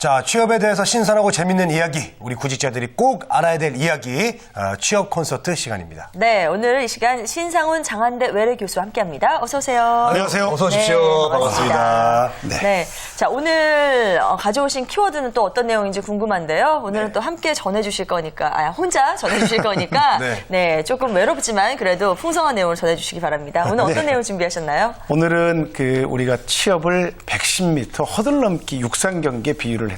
자, 취업에 대해서 신선하고 재밌는 이야기, 우리 구직자들이 꼭 알아야 될 이야기, 취업 콘서트 시간입니다. 네, 오늘 이 시간 신상훈 장한대 외래 교수와 함께합니다. 어서 오세요. 안녕하세요. 어서 오십시오. 네, 반갑습니다. 네. 자, 오늘 가져오신 키워드는 또 어떤 내용인지 궁금한데요. 오늘은 또 함께 전해주실 거니까, 혼자 전해주실 거니까, 네, 조금 외롭지만 그래도 풍성한 내용을 전해주시기 바랍니다. 오늘 어떤 내용 준비하셨나요? 오늘은 우리가 취업을 110m 허들 넘기 육상 경기에 비유를 했던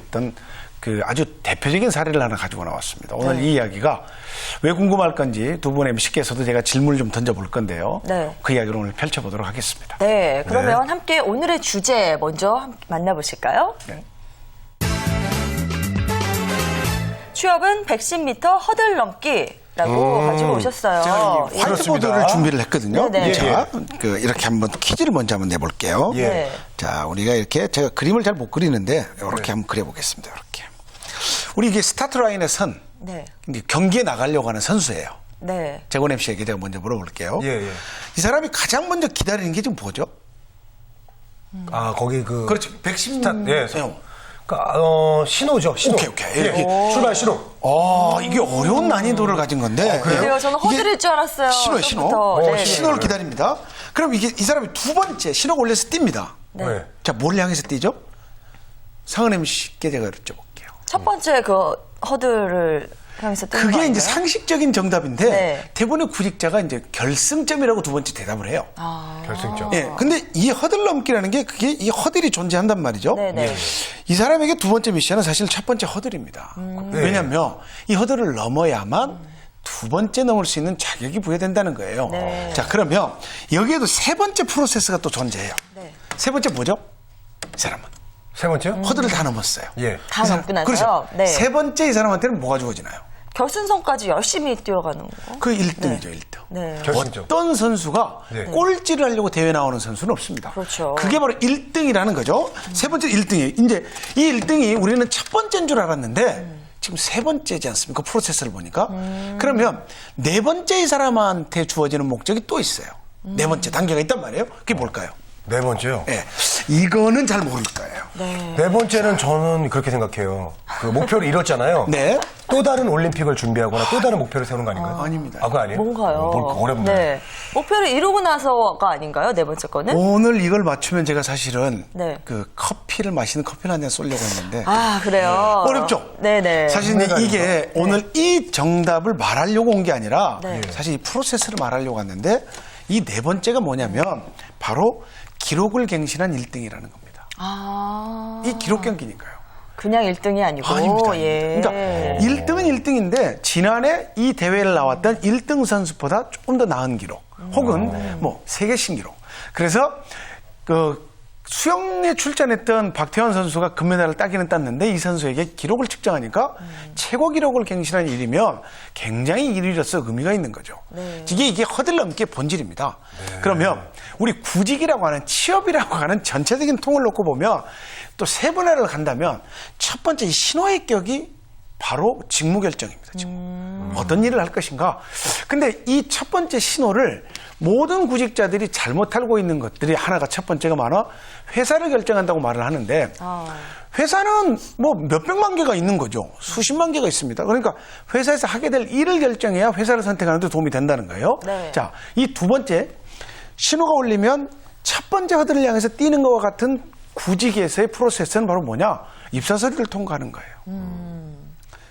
아주 대표적인 사례를 하나 가지고 나왔습니다. 오늘 이 이야기가 왜 궁금할 건지 두 분 MC께서도 제가 질문을 좀 던져볼 건데요. 네. 그 이야기를 오늘 펼쳐보도록 하겠습니다. 네, 그러면 함께 오늘의 주제 먼저 만나보실까요? 네. 취업은 110m 허들 넘기라고 가지고 오셨어요. 제가 예. 화이트보드를 준비를 했거든요. 네네. 자, 이렇게 한번 퀴즈를 먼저 한번 내볼게요. 네. 자, 우리가 이렇게 제가 그림을 잘 못 그리는데 이렇게 한번 그려보겠습니다. 이렇게. 우리 이게 스타트 라인에 선 네. 경기에 나가려고 하는 선수예요. 네. 재건 MC에게 제가 먼저 물어볼게요. 예. 이 사람이 가장 먼저 기다리는 게 지금 뭐죠? 거기 그렇죠. 110m. 예. 신호죠. 신호. 오케이. 예. 출발 신호. 이게 어려운 난이도를 가진 건데. 그래요? 저는 허들일 줄 알았어요. 신호. 처음부터. 네. 신호를 기다립니다. 그럼 이 사람이 두 번째 신호가 올려서 뜁니다. 네. 자, 뭘 향해서 뛰죠? 상은 MC께 제가 여쭤볼게요. 첫 번째 허들을 향해서 뛰는 거 그게 이제 아닌가요? 상식적인 정답인데 네. 대부분의 구직자가 이제 결승점이라고 두 번째 대답을 해요. 결승점. 예. 근데 이 허들 넘기라는 게 그게 이 허들이 존재한단 말이죠. 네네. 이 사람에게 두 번째 미션은 사실 첫 번째 허들입니다. 왜냐하면 이 허들을 넘어야만 두 번째 넘을 수 있는 자격이 부여된다는 거예요. 네. 자, 그러면 여기에도 세 번째 프로세스가 또 존재해요. 네. 세 번째 뭐죠? 이 사람은 세 번째? 허들을 다 넘었어요. 예. 다 넘고 나서요? 그렇죠. 네. 세 번째 이 사람한테는 뭐가 주어지나요? 결승선까지 열심히 뛰어가는 거. 그 1등이죠, 1등. 네. 결승점. 어떤 선수가 네. 꼴찌를 하려고 대회 나오는 선수는 없습니다. 그렇죠. 그게 바로 1등이라는 거죠. 세 번째 1등이에요. 이제 이 1등이 우리는 첫 번째인 줄 알았는데 지금 세 번째지 않습니까? 프로세스를 보니까. 그러면 네 번째 이 사람한테 주어지는 목적이 또 있어요. 네 번째 단계가 있단 말이에요. 그게 뭘까요? 네 번째요. 예. 이거는 잘 모를 거예요. 네 번째는 저는 그렇게 생각해요. 목표를 이뤘잖아요. 네. 또 다른 올림픽을 준비하거나 또 다른 목표를 세우는 거 아닌가요? 아닙니다. 그거 아니에요? 뭔가요? 어렵네. 네. 목표를 이루고 나서가 아닌가요? 네 번째 거는? 오늘 이걸 맞추면 제가 사실은 네. 커피를 마시는 커피를 한 잔 쏠려고 했는데 그래요? 어렵죠? 네네. 사실 이게 오늘 이 정답을 말하려고 온 게 아니라 네. 사실 이 프로세스를 말하려고 왔는데 이 네 번째가 뭐냐면 바로 기록을 갱신한 1등이라는 겁니다. 이 기록 경기니까요. 그냥 1등이 아니고. 아닙니다. 예. 그러니까 1등은 1등인데 지난해 이 대회를 나왔던 1등 선수보다 조금 더 나은 기록 혹은 세계 신기록. 그래서 수영에 출전했던 박태환 선수가 금메달을 따기는 땄는데 이 선수에게 기록을 측정하니까 최고 기록을 갱신한 일이면 굉장히 일이로서 의미가 있는 거죠. 네. 이게 허들 넘기의 본질입니다. 그러면 우리 구직이라고 하는 취업이라고 하는 전체적인 통을 놓고 보면 또 세 분야를 간다면 첫 번째 이 신호의 격이 바로 직무 결정입니다. 직무. 어떤 일을 할 것인가. 근데 이 첫 번째 신호를 모든 구직자들이 잘못 알고 있는 것들이 하나가 첫 번째가 많아 회사를 결정한다고 말을 하는데 회사는 몇백만 개가 있는 거죠. 수십만 개가 있습니다. 그러니까 회사에서 하게 될 일을 결정해야 회사를 선택하는 데 도움이 된다는 거예요. 네. 자, 이 두 번째 신호가 울리면 첫 번째 허들을 향해서 뛰는 것과 같은 구직에서의 프로세스는 바로 뭐냐? 입사서류를 통과하는 거예요.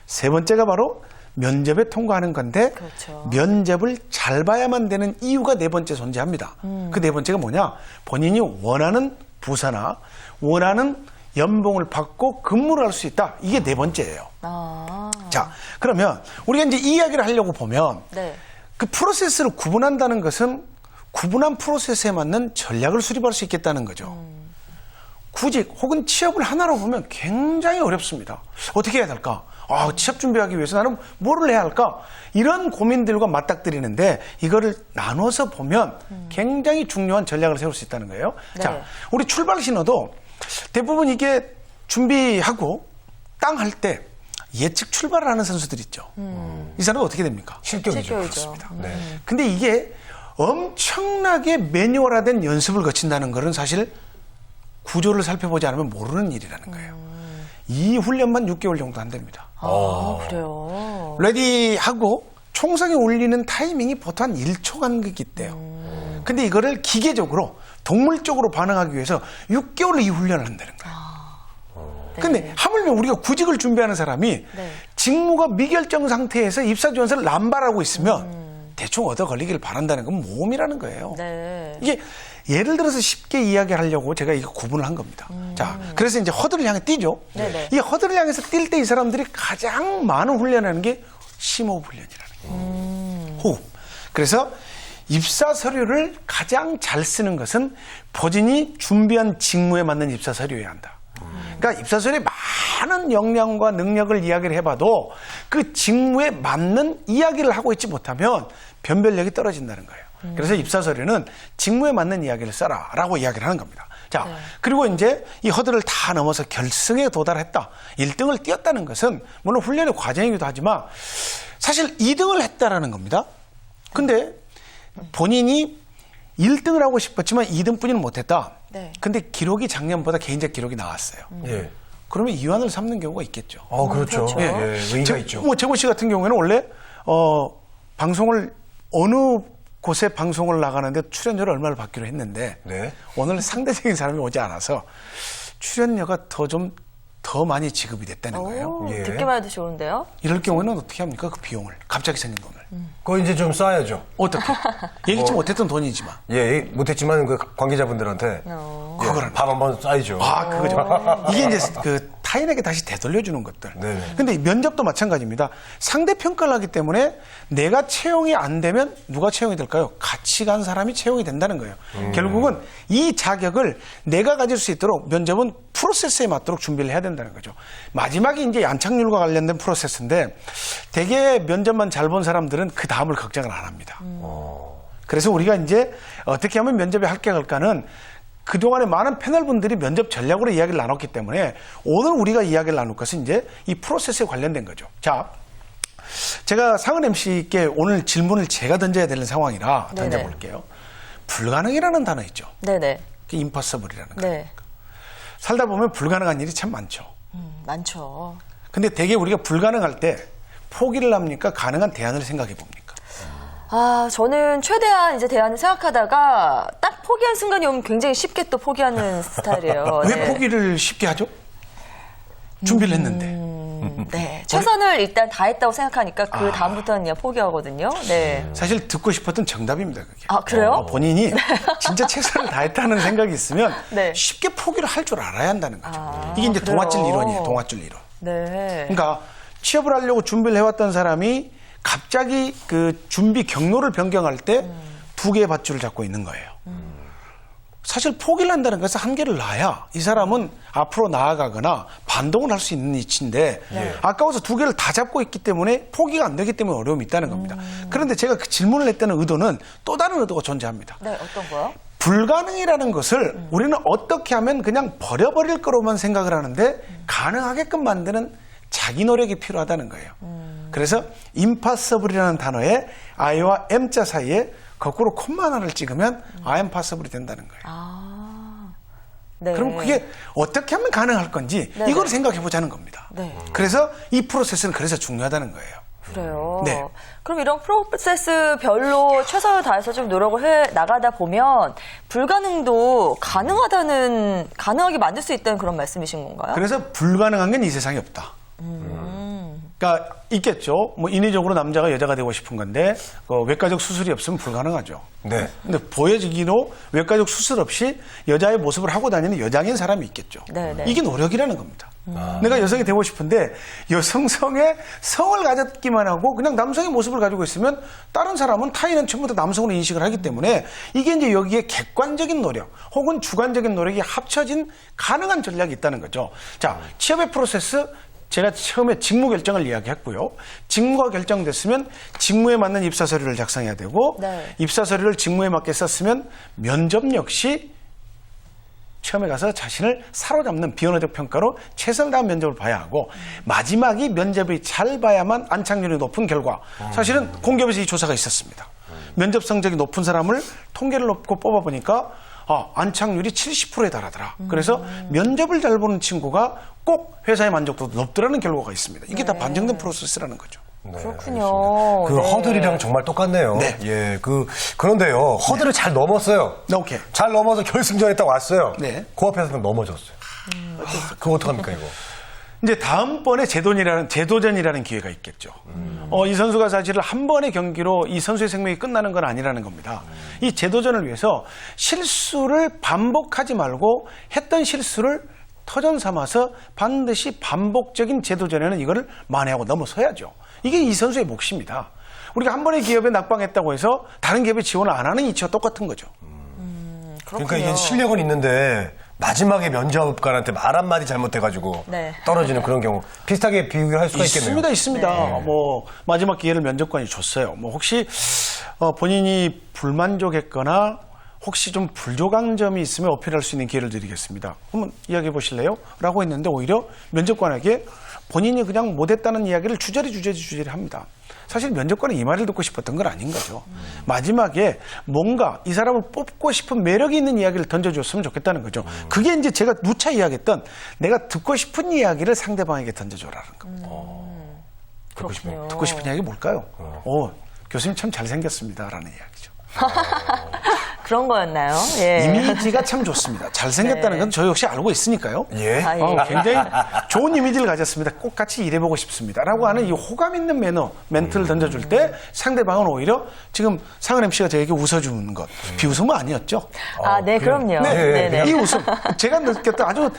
세 번째가 바로 면접에 통과하는 건데 그렇죠. 면접을 잘 봐야만 되는 이유가 네 번째 존재합니다. 그 네 번째가 뭐냐? 본인이 원하는 부서나 원하는 연봉을 받고 근무를 할 수 있다. 이게 네 번째예요. 자, 그러면 우리가 이제 이 이야기를 하려고 보면 네. 그 프로세스를 구분한다는 것은 구분한 프로세스에 맞는 전략을 수립할 수 있겠다는 거죠. 구직 혹은 취업을 하나로 보면 굉장히 어렵습니다. 어떻게 해야 될까? 취업 준비하기 위해서 나는 뭐를 해야 할까? 이런 고민들과 맞닥뜨리는데 이거를 나눠서 보면 굉장히 중요한 전략을 세울 수 있다는 거예요. 네. 자, 우리 출발 신호도 대부분 이게 준비하고 땅 할 때 예측 출발을 하는 선수들 있죠. 이 사람은 어떻게 됩니까? 실격이죠. 그렇습니다. 네. 근데 이게 엄청나게 매뉴얼화된 연습을 거친다는 것은 사실 구조를 살펴보지 않으면 모르는 일이라는 거예요. 이 훈련만 6개월 정도 한답니다. 그래요. 레디하고 총성이 울리는 타이밍이 보통 한 1초 간격이 있대요. 근데 이거를 기계적으로 동물적으로 반응하기 위해서 6개월 이 훈련을 한다는 거예요. 근데 하물며 우리가 구직을 준비하는 사람이 직무가 미결정 상태에서 입사 지원서를 남발하고 있으면 대충 얻어 걸리기를 바란다는 건 모험이라는 거예요. 네. 이게 예를 들어서 쉽게 이야기하려고 제가 이거 구분을 한 겁니다. 자, 그래서 이제 허들을 향해 뛰죠. 네네. 이 허들을 향해서 뛸 때 이 사람들이 가장 많은 훈련하는 게 심호흡 훈련이라는 거예요. 호흡. 그래서 입사 서류를 가장 잘 쓰는 것은 본인이 준비한 직무에 맞는 입사 서류여야 한다. 그러니까 입사 서류에 많은 역량과 능력을 이야기를 해봐도 그 직무에 맞는 이야기를 하고 있지 못하면 변별력이 떨어진다는 거예요. 그래서 입사 서류는 직무에 맞는 이야기를 써라라고 이야기를 하는 겁니다. 자, 그리고 이제 이 허들을 다 넘어서 결승에 도달했다. 1등을 뛰었다는 것은 물론 훈련의 과정이기도 하지만 사실 2등을 했다라는 겁니다. 근데 본인이 1등을 하고 싶었지만 2등뿐이는 못했다. 네. 근데 기록이 작년보다 개인적 기록이 나왔어요. 예. 그러면 이완을 삼는 경우가 있겠죠. 그렇죠. 그렇죠. 예, 의미가 있죠. 재고 씨 같은 경우에는 원래 방송을 어느 곳에 방송을 나가는데 출연료를 얼마를 받기로 했는데 네. 오늘 상대적인 사람이 오지 않아서 출연료가 더 많이 지급이 됐다는 거예요. 예. 듣기만 해도 좋은데요. 이럴 경우에는 어떻게 합니까? 그 비용을 갑자기 생긴 돈을 그거 이제 좀 써야죠. 어떻게 얘기치 못했던 돈이지만 예, 못했지만 그 관계자분들한테 그거를 밥 한번 쌓이죠. 그거죠. 이게 이제 그 타인에게 다시 되돌려주는 것들. 네네. 근데 면접도 마찬가지입니다. 상대 평가를 하기 때문에 내가 채용이 안 되면 누가 채용이 될까요? 같이 간 사람이 채용이 된다는 거예요. 결국은 이 자격을 내가 가질 수 있도록 면접은 프로세스에 맞도록 준비를 해야 된다는 거죠. 마지막이 이제 안착률과 관련된 프로세스인데 대개 면접만 잘 본 사람들은 그 다음을 걱정을 안 합니다. 그래서 우리가 이제 어떻게 하면 면접에 합격할까는 그동안에 많은 패널분들이 면접 전략으로 이야기를 나눴기 때문에 오늘 우리가 이야기를 나눌 것은 이제 이 프로세스에 관련된 거죠. 자, 제가 상은 MC께 오늘 질문을 제가 던져야 되는 상황이라 네네. 던져볼게요. 불가능이라는 단어 있죠. 네네. 그게 impossible이라는 거. 네. 살다 보면 불가능한 일이 참 많죠. 많죠. 근데 되게 우리가 불가능할 때 포기를 합니까? 가능한 대안을 생각해 봅니까? 저는 최대한 이제 대안을 생각하다가 딱 포기한 순간이 오면 굉장히 쉽게 또 포기하는 스타일이에요. 왜 네. 포기를 쉽게 하죠? 준비를 했는데. 네. 최선을 일단 다했다고 생각하니까 그 다음부터는 그냥 포기하거든요. 네. 사실 듣고 싶었던 정답입니다, 그게. 그래요? 본인이 진짜 최선을 다했다는 생각이 있으면 네. 쉽게 포기를 할 줄 알아야 한다는 거죠. 이게 이제 그래요? 동아줄 이론이에요, 동아줄 이론. 네. 그러니까 취업을 하려고 준비를 해왔던 사람이 갑자기 그 준비 경로를 변경할 때 두 개의 밧줄을 잡고 있는 거예요. 사실 포기를 한다는 것은 한 개를 놔야 이 사람은 앞으로 나아가거나 반동을 할 수 있는 위치인데 아까워서 두 개를 다 잡고 있기 때문에 포기가 안 되기 때문에 어려움이 있다는 겁니다. 그런데 제가 그 질문을 했다는 의도는 또 다른 의도가 존재합니다. 네, 어떤 거요? 불가능이라는 것을 우리는 어떻게 하면 그냥 버려버릴 거로만 생각을 하는데 가능하게끔 만드는 자기 노력이 필요하다는 거예요. 그래서 impossible이라는 단어에 I와 M자 사이에 거꾸로 콤마 하나를 찍으면 I am possible이 된다는 거예요. 네. 그럼 그게 어떻게 하면 가능할 건지 네네. 이걸 생각해 보자는 겁니다. 네. 그래서 이 프로세스는 그래서 중요하다는 거예요. 그래요. 네. 그럼 이런 프로세스별로 최선을 다해서 좀 노력을 해 나가다 보면 불가능도 가능하게 만들 수 있다는 그런 말씀이신 건가요? 그래서 불가능한 건 이 세상에 없다. 그러니까 있겠죠. 뭐 인위적으로 남자가 여자가 되고 싶은 건데 외과적 수술이 없으면 불가능하죠. 네. 근데 보여지기로 외과적 수술 없이 여자의 모습을 하고 다니는 여장인 사람이 있겠죠. 네네. 이게 노력이라는 겁니다. 내가 여성이 되고 싶은데 여성성의 성을 가졌기만 하고 그냥 남성의 모습을 가지고 있으면 다른 사람은 타인은 전부 다 남성으로 인식을 하기 때문에 이게 이제 여기에 객관적인 노력 혹은 주관적인 노력이 합쳐진 가능한 전략이 있다는 거죠. 자, 취업의 프로세스 제가 처음에 직무 결정을 이야기했고요. 직무가 결정됐으면 직무에 맞는 입사 서류를 작성해야 되고 네. 입사 서류를 직무에 맞게 썼으면 면접 역시 처음에 가서 자신을 사로잡는 비언어적 평가로 최선을 다한 면접을 봐야 하고 마지막이 면접이 잘 봐야만 안착률이 높은 결과 사실은 공기업에서 이 조사가 있었습니다. 면접 성적이 높은 사람을 통계를 놓고 뽑아보니까 안착률이 70%에 달하더라. 그래서 면접을 잘 보는 친구가 꼭 회사의 만족도도 높더라는 결과가 있습니다. 이게 다 반증된 프로세스라는 거죠. 그렇군요. 그 네. 허들이랑 정말 똑같네요. 네. 예, 그런데요. 허들을 잘 넘었어요. 오케이. 잘 넘어서 결승전에 딱 왔어요. 네. 그 앞에서 넘어졌어요. 그거 어떡합니까, 이거? 이제 다음번에 재도전이라는 기회가 있겠죠. 이 선수가 사실 한 번의 경기로 이 선수의 생명이 끝나는 건 아니라는 겁니다. 이 재도전을 위해서 실수를 반복하지 말고 했던 실수를 터전 삼아서 반드시 반복적인 재도전에는 이거를 만회하고 넘어서야죠. 이게 이 선수의 몫입니다. 우리가 한 번의 기업에 낙방했다고 해서 다른 기업에 지원을 안 하는 이치와 똑같은 거죠. 그러니까 이게 실력은 있는데 마지막에 면접관한테 말 한마디 잘못해가지고 네. 떨어지는 그런 경우 비슷하게 비교를 할 수가 있겠네요. 있습니다. 뭐 마지막 기회를 면접관이 줬어요. 뭐 혹시 본인이 불만족했거나 혹시 좀 불조강 점이 있으면 어필할 수 있는 기회를 드리겠습니다. 한번 이야기해 보실래요? 라고 했는데 오히려 면접관에게 본인이 그냥 못했다는 이야기를 주저리 합니다. 사실 면접관은 이 말을 듣고 싶었던 건 아닌 거죠. 마지막에 뭔가 이 사람을 뽑고 싶은 매력이 있는 이야기를 던져줬으면 좋겠다는 거죠. 그게 이제 제가 누차 이야기했던 내가 듣고 싶은 이야기를 상대방에게 던져줘라는 겁니다. 그렇군요. 듣고 싶은 이야기 뭘까요? 교수님 참 잘생겼습니다라는 이야기죠. 그런 거였나요? 예. 이미지가 참 좋습니다. 잘생겼다는 네. 건 저 역시 알고 있으니까요. 예. 아, 예. 굉장히 좋은 이미지를 가졌습니다. 꼭 같이 일해보고 싶습니다. 라고 하는 이 호감 있는 멘트를 던져줄 때 상대방은 오히려 지금 상은 MC가 저에게 웃어주는 것. 비웃음은 아니었죠. 아, 네, 그럼요. 네, 네. 이 웃음. 제가 느꼈던 아주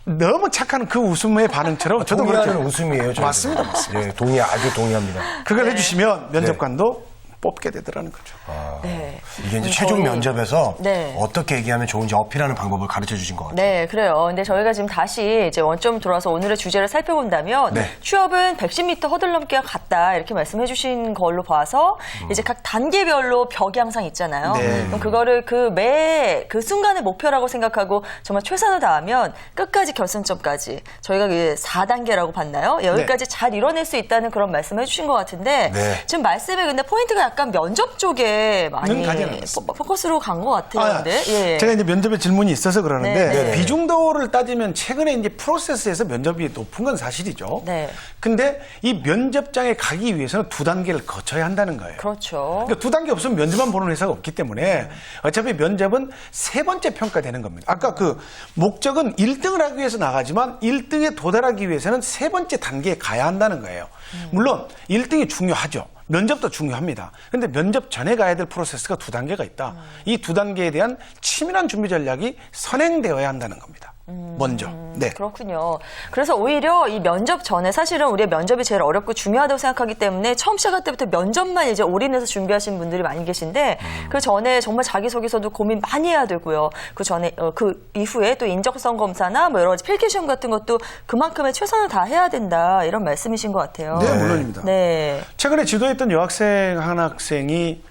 너무 착한 그 웃음의 반응처럼 저도 동의하는 그렇게 웃음이에요. 저희도. 맞습니다. 예, 아주 동의합니다. 그걸 해주시면 면접관도 뽑게 되더라는 거죠. 네. 이게 이제 최종 면접에서 네. 어떻게 얘기하면 좋은지 어필하는 방법을 가르쳐 주신 것 같아요. 네, 그래요. 근데 저희가 지금 다시 이제 원점 돌아서 오늘의 주제를 살펴본다면 네. 취업은 110m 허들 넘기와 같다 이렇게 말씀해 주신 걸로 봐서 이제 각 단계별로 벽이 항상 있잖아요. 네. 그럼 그거를 그 순간의 목표라고 생각하고 정말 최선을 다하면 끝까지 결승점까지 저희가 4단계라고 봤나요? 여기까지 잘 이뤄낼 수 있다는 그런 말씀을 해주신 것 같은데 네. 지금 말씀에 근데 포인트가 약간 면접 쪽에 많이 가지 않았습니다. 포커스로 간 것 같아요. 근데 예. 제가 이제 면접에 질문이 있어서 그러는데 네, 네. 비중도를 따지면 최근에 이제 프로세스에서 면접이 높은 건 사실이죠. 네. 근데 이 면접장에 가기 위해서는 2단계를 거쳐야 한다는 거예요. 그렇죠. 그러니까 2단계 없으면 면접만 보는 회사가 없기 때문에 어차피 면접은 3번째 평가되는 겁니다. 아까 그 목적은 1등을 하기 위해서 나가지만 1등에 도달하기 위해서는 3번째 단계에 가야 한다는 거예요. 물론 1등이 중요하죠. 면접도 중요합니다. 그런데 면접 전에 가야 될 프로세스가 2단계가 있다. 이 2단계에 대한 치밀한 준비 전략이 선행되어야 한다는 겁니다. 먼저. 네. 그렇군요. 그래서 오히려 이 면접 전에 사실은 우리의 면접이 제일 어렵고 중요하다고 생각하기 때문에 처음 시작할 때부터 면접만 이제 올인해서 준비하시는 분들이 많이 계신데 그 전에 정말 자기소개서도 고민 많이 해야 되고요. 그 전에 그 이후에 또 인적성 검사나 뭐 여러 가지 필기 시험 같은 것도 그만큼의 최선을 다해야 된다 이런 말씀이신 것 같아요. 네, 물론입니다. 네. 최근에 지도했던 여학생 한 학생이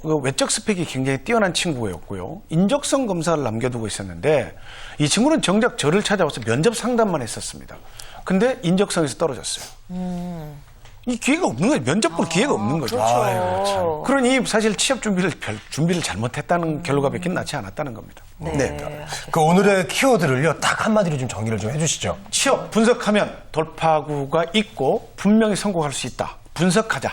그 외적 스펙이 굉장히 뛰어난 친구였고요. 인적성 검사를 남겨두고 있었는데 이 친구는 정작 저를 찾아와서 면접 상담만 했었습니다. 근데 인적성에서 떨어졌어요. 이 기회가 없는 거예요. 면접 볼 기회가 없는 거죠. 그렇죠. 그러니 사실 취업 준비를 잘못했다는 결과밖에 나지 않았다는 겁니다. 네. 그 오늘의 키워드를요, 딱 한마디로 좀 정리를 좀 해주시죠. 취업 분석하면 돌파구가 있고 분명히 성공할 수 있다. 분석하자.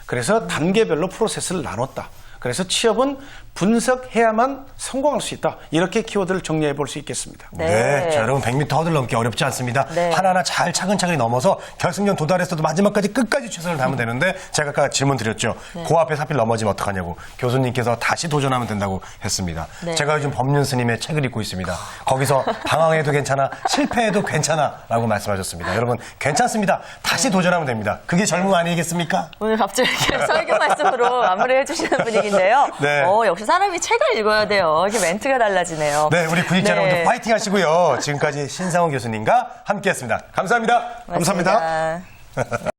그래서 단계별로 프로세스를 나눴다. 그래서 취업은 분석해야만 성공할 수 있다. 이렇게 키워드를 정리해 볼 수 있겠습니다. 네. 자, 여러분 100m 허들 넘기 어렵지 않습니다. 네. 하나하나 잘 차근차근히 넘어서 결승전 도달했어도 마지막까지 끝까지 최선을 다하면 되는데 제가 아까 질문 드렸죠. 그 앞에 하필 넘어지면 어떡하냐고. 교수님께서 다시 도전하면 된다고 했습니다. 네. 제가 요즘 법륜 스님의 책을 읽고 있습니다. 거기서 방황해도 괜찮아, 실패해도 괜찮아 라고 말씀하셨습니다. 여러분 괜찮습니다. 다시 도전하면 됩니다. 그게 젊음 아니겠습니까? 오늘 갑자기 이렇게 설교 말씀으로 마무리해 주시는 분위기인데요. 네. 역시 사람이 책을 읽어야 돼요. 이게 멘트가 달라지네요. 네, 우리 구직자 여러분들 네. 파이팅 하시고요. 지금까지 신상훈 교수님과 함께했습니다. 감사합니다. 감사합니다. 고맙습니다.